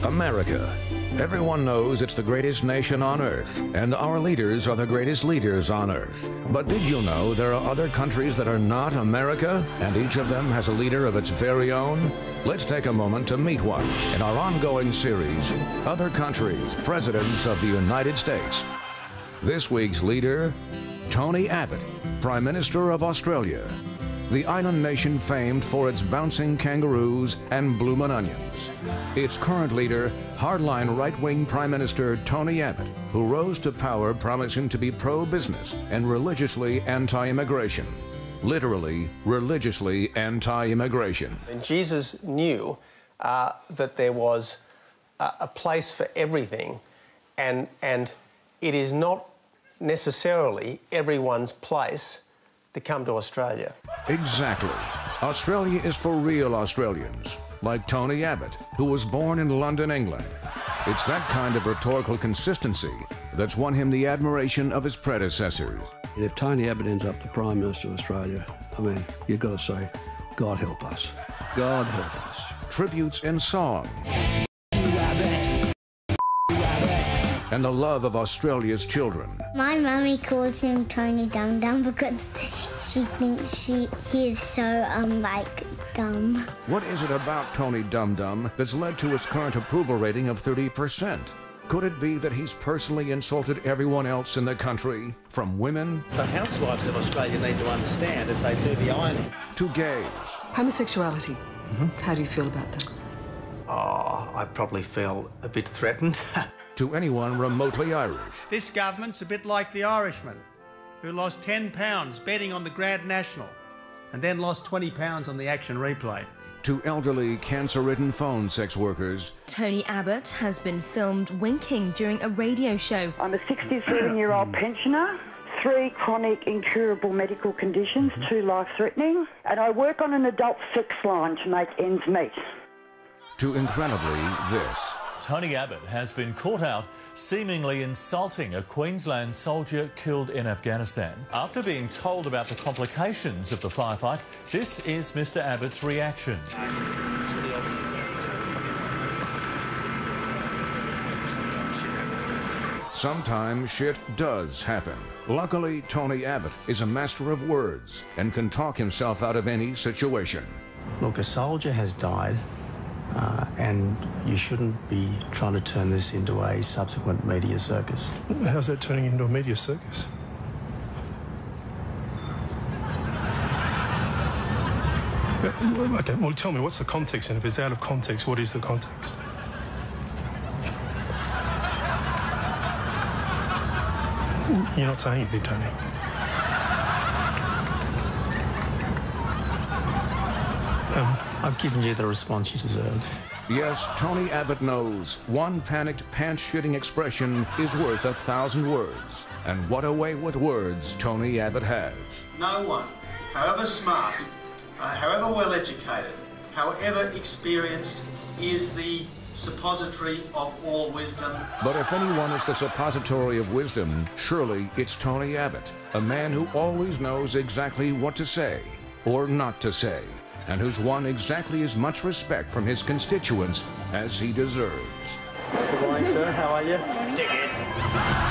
America. Everyone knows it's the greatest nation on earth, and our leaders are the greatest leaders on earth. But did you know there are other countries that are not America, and each of them has a leader of its very own? Let's take a moment to meet one in our ongoing series, Other Countries, Presidents of the United States. This week's leader, Tony Abbott, Prime Minister of Australia. The island nation famed for its bouncing kangaroos and bloomin' onions. Its current leader, hardline right-wing Prime Minister Tony Abbott, who rose to power promising to be pro-business and religiously anti-immigration. Literally, religiously anti-immigration. And Jesus knew that there was a place for everything, and it is not necessarily everyone's place to come to Australia. Exactly. Australia is for real Australians, like Tony Abbott, who was born in London, England. It's that kind of rhetorical consistency that's won him the admiration of his predecessors. And if Tony Abbott ends up the Prime Minister of Australia, I mean, you've got to say, God help us. God help us. Tributes in song. And the love of Australia's children. My mummy calls him Tony Dum Dum because she thinks he is so, dumb. What is it about Tony Dum Dum that's led to his current approval rating of 30%? Could it be that he's personally insulted everyone else in the country, from women... The housewives of Australia need to understand as they do the ironing. ...to gays. Homosexuality. How do you feel about that? Oh, I probably feel a bit threatened. To anyone remotely Irish. This government's a bit like the Irishman, who lost £10 betting on the Grand National and then lost £20 on the action replay. To elderly, cancer-ridden phone sex workers. Tony Abbott has been filmed winking during a radio show. I'm a 67-year-old pensioner, 3 chronic incurable medical conditions, 2 life-threatening, and I work on an adult sex line to make ends meet. To incredibly this. Tony Abbott has been caught out seemingly insulting a Queensland soldier killed in Afghanistan. After being told about the complications of the firefight, this is Mr. Abbott's reaction. Sometimes shit does happen. Luckily, Tony Abbott is a master of words and can talk himself out of any situation. Look, a soldier has died. And you shouldn't be trying to turn this into a subsequent media circus. How's that turning into a media circus? Okay, well, tell me, what's the context? And if it's out of context, what is the context? You're not saying anything, Tony. I've given you the response you deserve. Yes, Tony Abbott knows one panicked, pants-shitting expression is worth 1,000 words. And what a way with words Tony Abbott has. No one, however smart, however well-educated, however experienced, is the suppository of all wisdom. But if anyone is the suppository of wisdom, surely it's Tony Abbott, a man who always knows exactly what to say or not to say, and who's won exactly as much respect from his constituents as he deserves. Good morning, sir. How are you? Dig it.